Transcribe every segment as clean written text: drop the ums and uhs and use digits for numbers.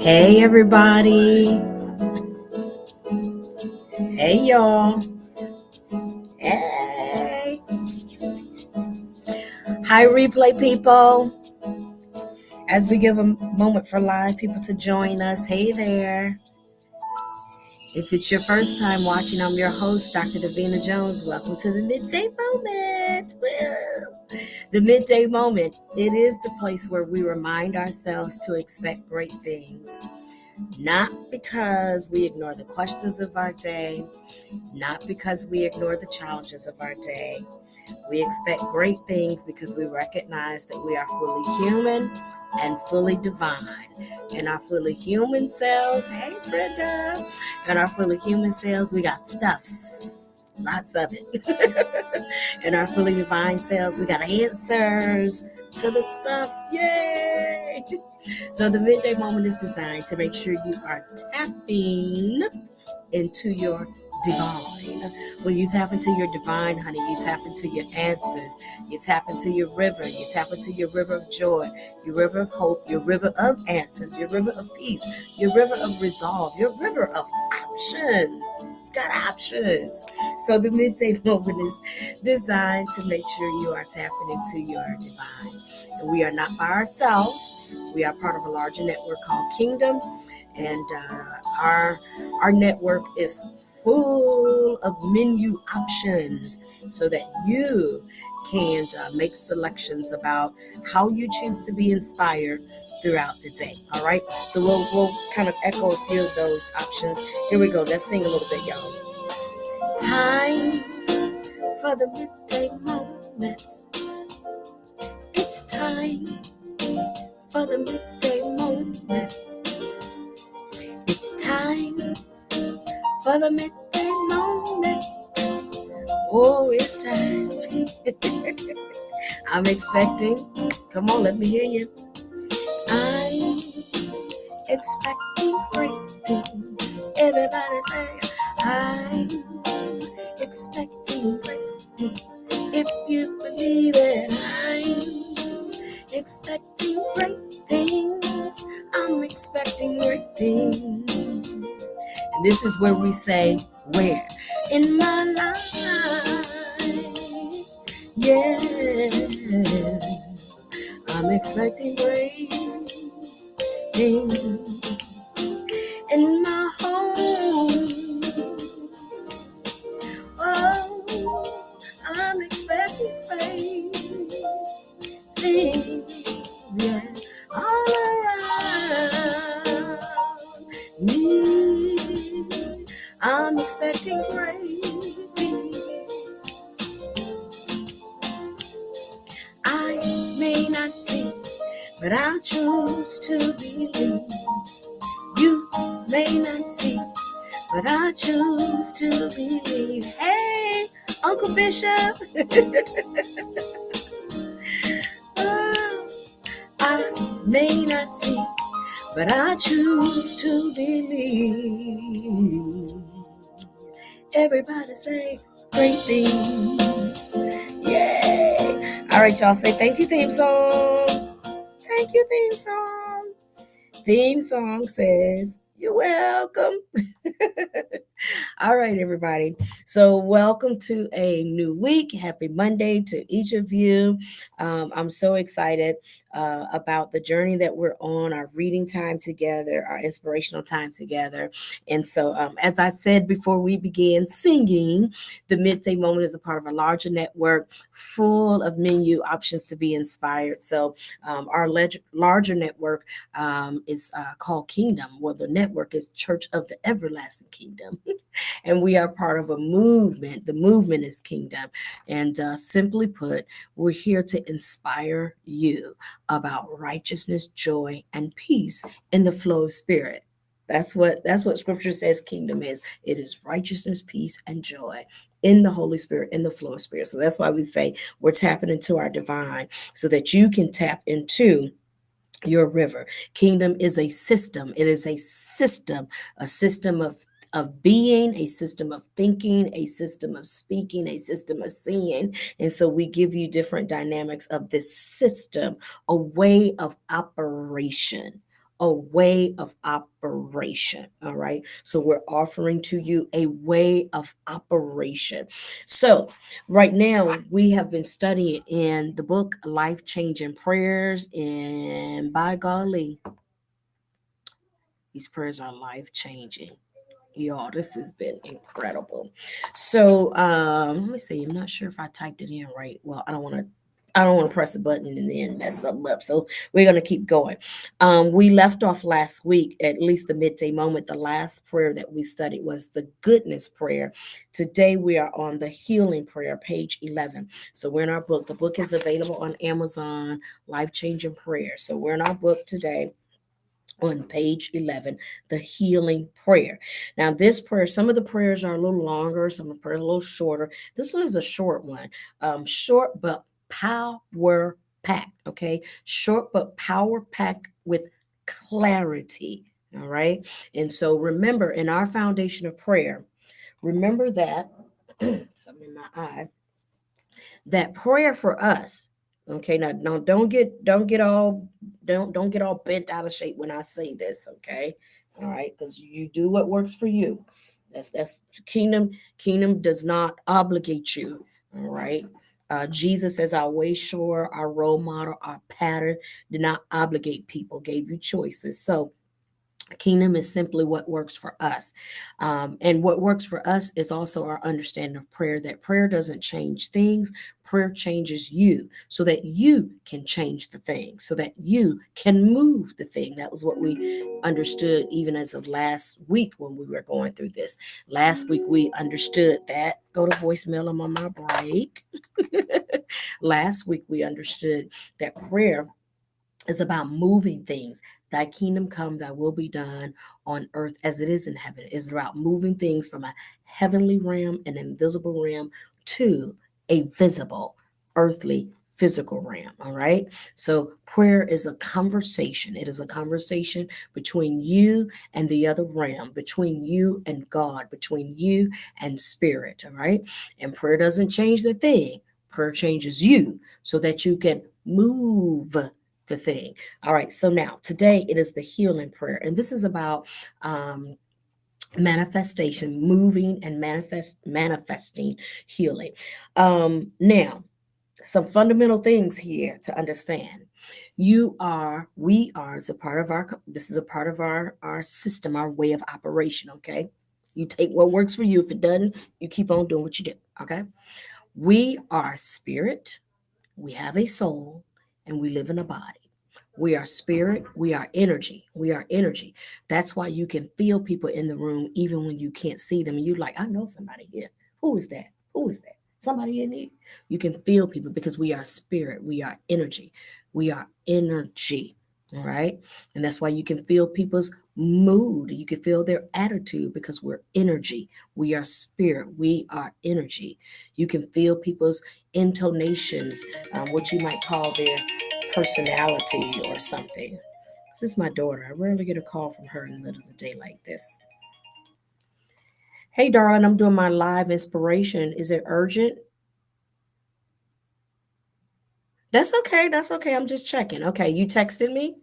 Hey everybody. Hey y'all. Hey. Hi replay people. As we give a moment for live people to join us. Hey there. If it's your first time watching, I'm your host, Dr. Davina Jones. Welcome to the Midday Moment. Woo! The Midday Moment. It is the place where we remind ourselves to expect great things. Not because we ignore the questions of our day, not because we ignore the challenges of our day. We expect great things because we recognize that we are fully human and fully divine. In our fully human selves, hey Brenda, in our fully human selves, we got stuffs, lots of it. In our fully divine selves, we got answers to the stuffs, yay! So the Midday Moment is designed to make sure you are tapping into your divine. When you tap into your divine, honey, you tap into your answers. You tap into your river. You tap into your river of joy, your river of hope, your river of answers, your river of peace, your river of resolve, your river of options. You got options. So the Midday Moment is designed to make sure you are tapping into your divine. And we are not by ourselves. We are part of a larger network called Kingdom. And our network is full of menu options so that you can make selections about how you choose to be inspired throughout the day. All right. So we'll kind of echo a few of those options. Here we go. Let's sing a little bit, y'all. Time for the midday moment. It's time for the midday moment. It's time for the midday moment. Oh, it's time. I'm expecting. Come on, let me hear you. I'm expecting great things. Everybody say, I'm expecting great things. If you believe it, I'm expecting great things. I'm expecting great things. And this is where we say, where? In my life. Yeah. I'm expecting great things in my home. Oh, I'm expecting great things, yeah, all around me. I'm expecting great things. Eyes may not see, but I'll choose to believe. You may not see, but I choose to believe. Hey, Uncle Bishop. Oh, I may not see, but I choose to believe. Everybody say great things. Yay. All right, y'all, say thank you, theme song. Thank you, theme song. Theme song says, you're welcome. All right, everybody. So welcome to a new week. Happy Monday to each of you. I'm so excited about the journey that we're on, our reading time together, our inspirational time together. And so, as I said before we began singing, the Midday Moment is a part of a larger network full of menu options to be inspired. So our larger network is called Kingdom. Well, the network is Church of the Everlasting Kingdom. And we are part of a movement. The movement is Kingdom. And simply put, we're here to inspire you about righteousness, joy, and peace in the flow of spirit. That's what scripture says Kingdom is. It is righteousness, peace, and joy in the Holy Spirit, in the flow of spirit. So that's why we say we're tapping into our divine so that you can tap into your river. Kingdom is a system. It is a system of of being, a system of thinking, a system of speaking, a system of seeing. And so we give you different dynamics of this system, a way of operation. A way of operation. All right. So we're offering to you a way of operation. So, right now, we have been studying in the book Life Changing Prayers, and by golly, these prayers are life changing. Y'all, this has been incredible. So let me see. I'm not sure if I typed it in right. Well, I don't want to press the button and then mess something up. So we're gonna keep going. We left off last week, at least the midday moment. The last prayer that we studied was the goodness prayer. Today we are on the healing prayer, page 11. So we're in our book. The book is available on Amazon, Life Changing Prayer. So we're in our book today on page 11, the healing prayer. Now, this prayer, some of the prayers are a little longer, some of the prayers are a little shorter. This one is a short one, short but power packed. Okay, short but power packed with clarity. All right, and so remember, in our foundation of prayer, remember that something in my eye, that prayer for us. Okay, now don't get all bent out of shape when I say this. Okay, all right, because you do what works for you. That's kingdom does not obligate you. All right. Jesus as our way shower, our role model, our pattern, did not obligate people, gave you choices. So kingdom is simply what works for us. And what works for us is also our understanding of prayer, that prayer doesn't change things. Prayer changes you so that you can change the thing, so that you can move the thing. That was what we understood even as of last week when we were going through this. Last week, we understood that. Go to voicemail. I'm on my break. Last week, we understood that prayer is about moving things. Thy kingdom come, thy will be done on earth as it is in heaven. It's about moving things from a heavenly realm, an invisible realm, to a visible, earthly, physical realm. All right. So prayer is a conversation. It is a conversation between you and the other realm, between you and God, between you and spirit. All right. And prayer doesn't change the thing. Prayer changes you so that you can move the thing. All right. So now today it is the healing prayer, and this is about manifestation, moving and manifesting healing. Now, some fundamental things here to understand. We are as a part of our. This is a part of our system, our way of operation. Okay. You take what works for you. If it doesn't, you keep on doing what you do. Okay. We are spirit. We have a soul, and we live in a body. We are spirit, we are energy. We are energy. That's why you can feel people in the room even when you can't see them. And you're like, I know somebody here. Who is that? Who is that? Somebody in here? You can feel people because we are spirit, we are energy. We are energy. All right. And that's why you can feel people's mood. You can feel their attitude because we're energy. We are spirit. We are energy. You can feel people's intonations, what you might call their personality or something. This is my daughter. I rarely get a call from her in the middle of the day like this. Hey, darling, I'm doing my live inspiration. Is it urgent? That's okay. That's okay. I'm just checking. Okay, you texted me?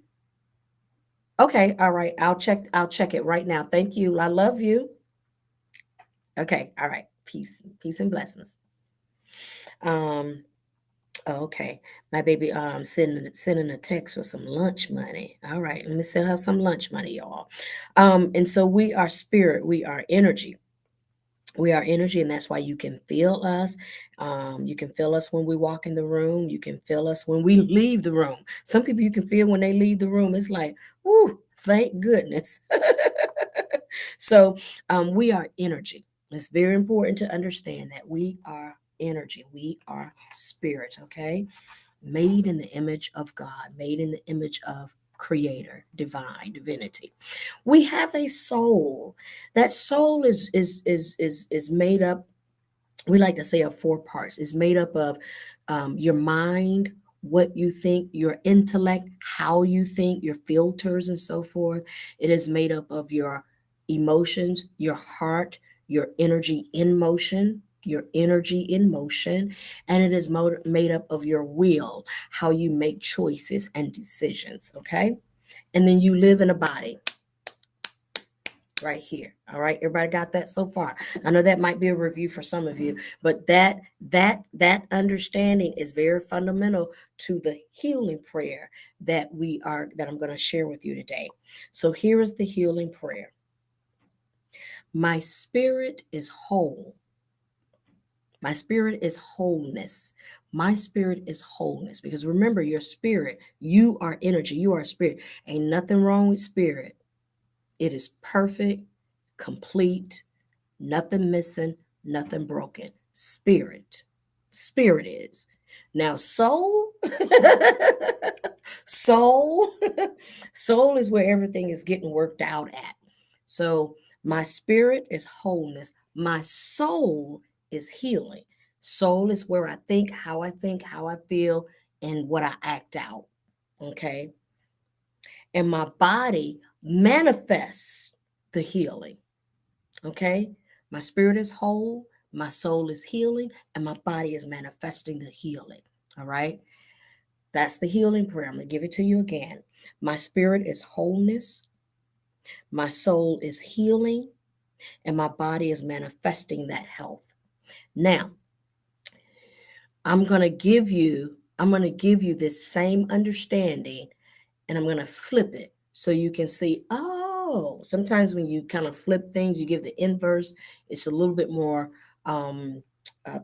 Okay, all right. I'll check it right now. Thank you. I love you. Okay, all right. Peace. Peace and blessings. Um, okay. My baby sending a text for some lunch money. All right, let me send her some lunch money, y'all. And so we are spirit, we are energy. We are energy, and that's why you can feel us. You can feel us when we walk in the room. You can feel us when we leave the room. Some people you can feel when they leave the room. It's like, whoo, thank goodness. So we are energy. It's very important to understand that we are energy. We are spirit, okay? Made in the image of God, made in the image of creator, divine, divinity. We have a soul. That soul is made up, we like to say, of four parts. It's made up of your mind, what you think, your intellect, how you think, your filters and so forth. It is made up of your emotions, your heart, your energy in motion, your energy in motion, and it is made up of your will, how you make choices and decisions, okay? And then you live in a body right here. All right, everybody got that so far? I know that might be a review for some of you, but that understanding is very fundamental to the healing prayer that I'm going to share with you today. So here is the healing prayer. My spirit is whole. My spirit is wholeness. My spirit is wholeness. Because remember, your spirit, you are energy, you are spirit. Ain't nothing wrong with spirit. It is perfect, complete, nothing missing, nothing broken. Spirit. Spirit is. Now, soul, soul, soul is where everything is getting worked out at. So, my spirit is wholeness. My soul is healing. Soul is where I think, how I feel, and what I act out. Okay. And my body manifests the healing. Okay. My spirit is whole, my soul is healing, and my body is manifesting the healing. All right. That's the healing prayer. I'm going to give it to you again. My spirit is wholeness, my soul is healing, and my body is manifesting that health. Now, I'm going to give you this same understanding, and I'm going to flip it so you can see, oh, sometimes when you kind of flip things, you give the inverse, it's a little bit more,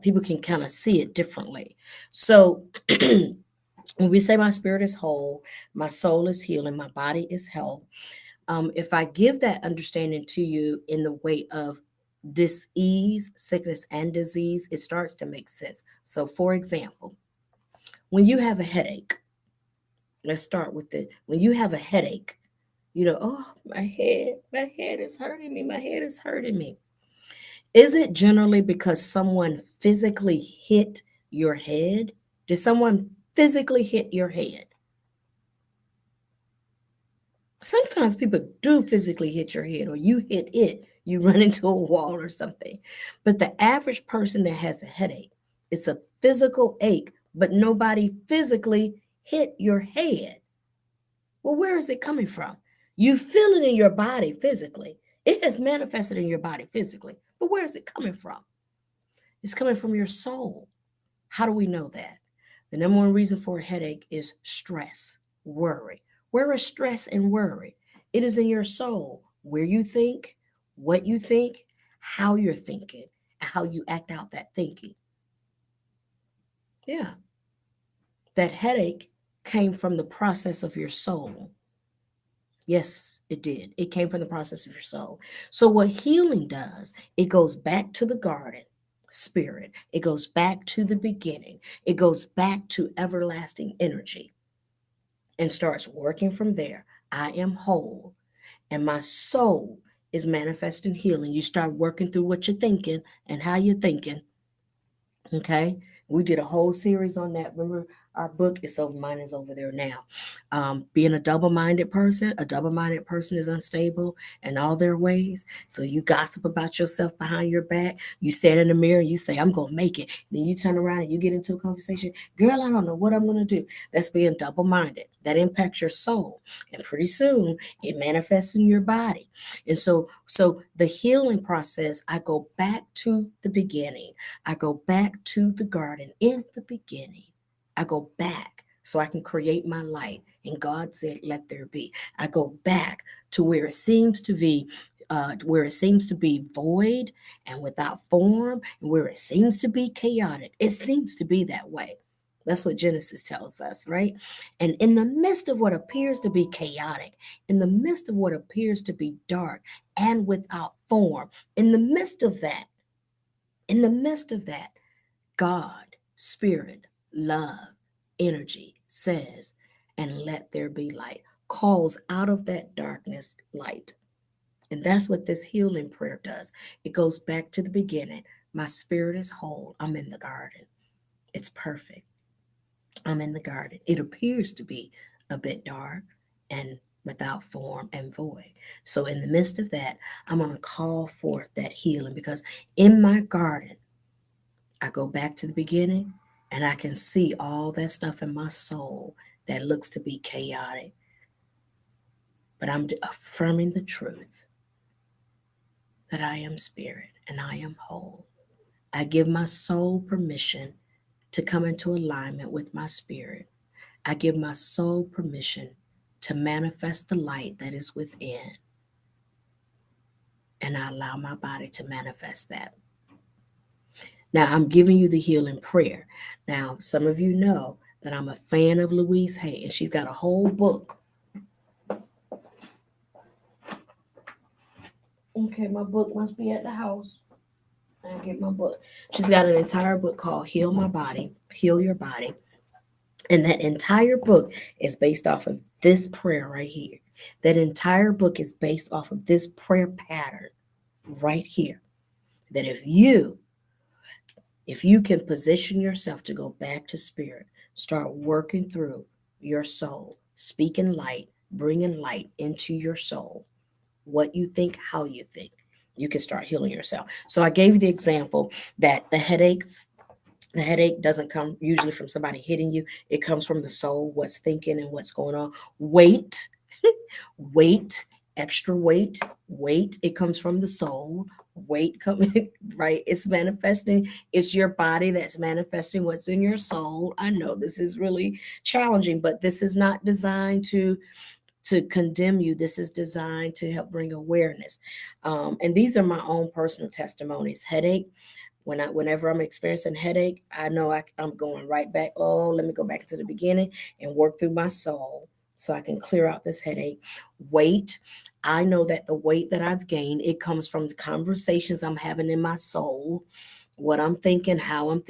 people can kind of see it differently. So when we say my spirit is whole, my soul is healing, my body is health, if I give that understanding to you in the way of disease, sickness, and disease, it starts to make sense. So, for example, when you have a headache, let's start with it. When you have a headache, oh, my head is hurting me, my head is hurting me. Is it generally because someone physically hit your head? Did someone physically hit your head? Sometimes people do physically hit your head, or you hit it, you run into a wall or something. But the average person that has a headache, it's a physical ache, but nobody physically hit your head. Well, where is it coming from? You feel it in your body physically. It has manifested in your body physically. But where is it coming from? It's coming from your soul. How do we know that? The number one reason for a headache is stress, worry. Where is stress and worry? It is in your soul, where you think, what you think, how you're thinking, and how you act out that thinking. Yeah. That headache came from the process of your soul. Yes, it did. It came from the process of your soul. So, what healing does, it goes back to the garden spirit, it goes back to the beginning, it goes back to everlasting energy and starts working from there. I am whole, and my soul is manifesting healing. You start working through what you're thinking and how you're thinking. Okay. We did a whole series on that. Remember, our book is over, mine is over there now. Being a double minded person is unstable in all their ways. So you gossip about yourself behind your back. You stand in the mirror and you say, I'm going to make it. Then you turn around and you get into a conversation. Girl, I don't know what I'm going to do. That's being double minded. That impacts your soul. And pretty soon it manifests in your body. And so the healing process, I go back to the beginning. I go back to the garden in the beginning. I go back so I can create my light. And God said, let there be. I go back to where it seems to be void and without form, and where it seems to be chaotic. It seems to be that way. That's what Genesis tells us, right? And in the midst of what appears to be chaotic, in the midst of what appears to be dark and without form, in the midst of that, God, spirit, love, energy says, and let there be light, calls out of that darkness light. And that's what this healing prayer does. It goes back to the beginning. My spirit is whole. I'm in the garden. It's perfect. I'm in the garden. It appears to be a bit dark and without form and void. So, in the midst of that, I'm going to call forth that healing because in my garden, I go back to the beginning and I can see all that stuff in my soul that looks to be chaotic. But I'm affirming the truth that I am spirit and I am whole. I give my soul permission to come into alignment with my spirit. I give my soul permission to manifest the light that is within, and I allow my body to manifest that. Now, I'm giving you the healing prayer. Now, some of you know that I'm a fan of Louise Hay, and she's got a whole book. Okay, my book must be at the house. I'll get my book. She's got an entire book called Heal My Body, Heal Your Body. And that entire book is based off of this prayer right here. That entire book is based off of this prayer pattern right here. That if you can position yourself to go back to spirit, start working through your soul, speaking light, bringing light into your soul, what you think, how you think, you can start healing yourself. So I gave you the example that the headache doesn't come usually from somebody hitting you. It comes from the soul, what's thinking and what's going on. Weight, weight, extra weight. It comes from the soul. Weight coming, right? It's manifesting. It's your body that's manifesting what's in your soul. I know this is really challenging, but this is not designed to condemn you. This is designed to help bring awareness. And these are my own personal testimonies. Headache. Whenever I'm experiencing headache, I know I'm going right back. Oh, let me go back to the beginning and work through my soul so I can clear out this headache. Weight. I know that the weight that I've gained, it comes from the conversations I'm having in my soul, what I'm thinking, how I'm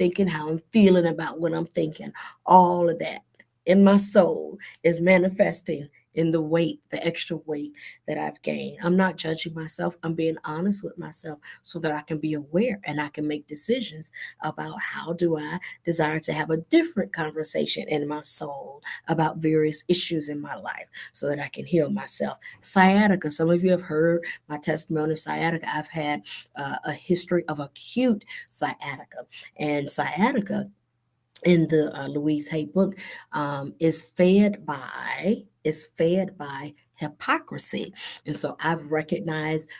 feeling about what I'm thinking. All of that in my soul is manifesting in the weight, the extra weight that I've gained. I'm not judging myself. I'm being honest with myself so that I can be aware and I can make decisions about how do I desire to have a different conversation in my soul about various issues in my life so that I can heal myself. Sciatica, some of you have heard my testimony of sciatica. I've had a history of acute sciatica, and sciatica in the Louise Hay book is fed by hypocrisy. And so I've recognized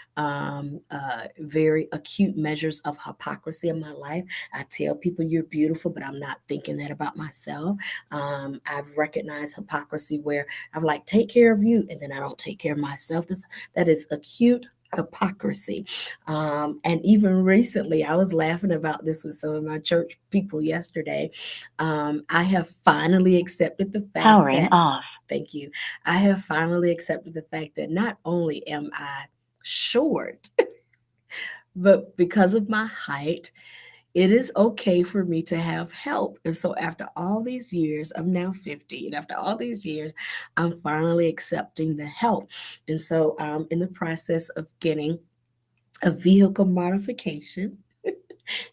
very acute measures of hypocrisy in my life. I tell people you're beautiful, but I'm not thinking that about myself. I've recognized hypocrisy where I'm like, take care of you, and then I don't take care of myself. That is acute hypocrisy. And even recently, I was laughing about this with some of my church people yesterday. I have finally accepted the fact Powering that, off. thank you, I have finally accepted the fact that not only am I short, but because of my height, it is okay for me to have help. And so after all these years, I'm now 50, and after all these years, I'm finally accepting the help. And so I'm in the process of getting a vehicle modification,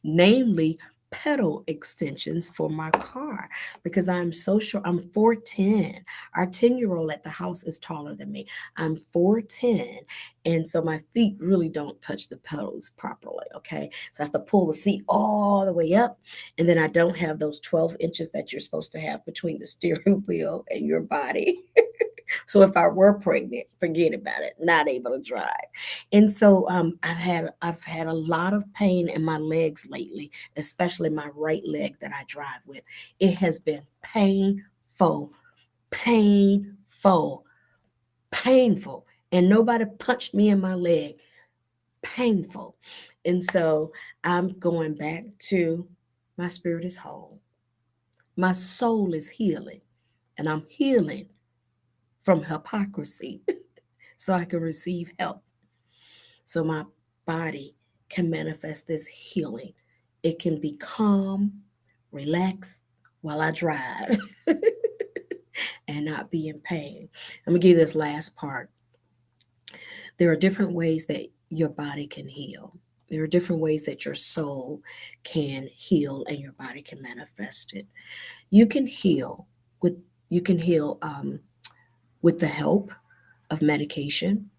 namely pedal extensions for my car because I'm so short. I'm 4'10". Our 10-year-old at the house is taller than me. I'm 4'10". And so my feet really don't touch the pedals properly. Okay. So I have to pull the seat all the way up. And then I don't have those 12 inches that you're supposed to have between the steering wheel and your body. So if I were pregnant, forget about it, not able to drive. And so I've had a lot of pain in my legs lately, especially my right leg that I drive with. It has been painful, painful, painful. And nobody punched me in my leg. Painful. And so I'm going back to my spirit is whole. My soul is healing. And I'm healing from hypocrisy so I can receive help, so my body can manifest this healing. It can be calm, relaxed while I drive and not be in pain. Let me give you this last part. There are different ways that your body can heal. There are different ways that your soul can heal and your body can manifest it. You can heal with you can heal with the help of medication,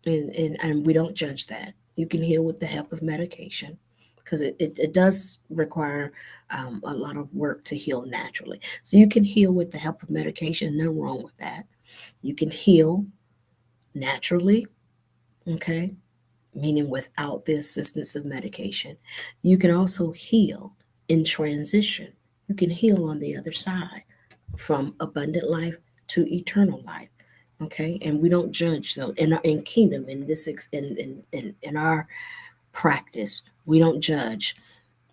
and we don't judge that. You can heal with the help of medication because it does require a lot of work to heal naturally. So you can heal with the help of medication, nothing wrong with that. You can heal naturally, okay, meaning without the assistance of medication. You can also heal in transition. You can heal on the other side from abundant life to eternal life. Okay, and we don't judge. So in kingdom, in this in our practice, we don't judge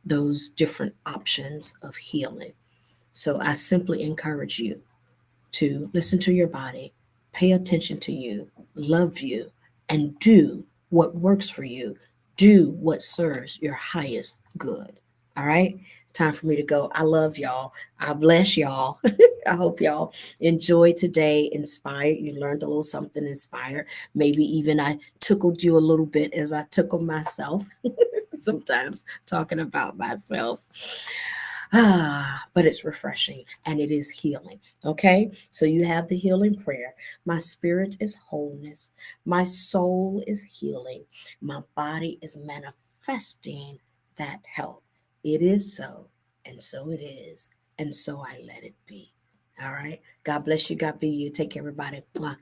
those different options of healing. So I simply encourage you to listen to your body, pay attention to you, love you, and do what works for you. Do what serves your highest good. All right? Time for me to go. I love y'all. I bless y'all. I hope y'all enjoyed today, inspired. You learned a little something inspired. Maybe even I tickled you a little bit as I tickled myself sometimes talking about myself. But it's refreshing and it is healing. Okay, so you have the healing prayer. My spirit is wholeness, my soul is healing, my body is manifesting that health. It is so, and so it is, and so I let it be. All right, God bless you. God be you. Take care, everybody. Mwah.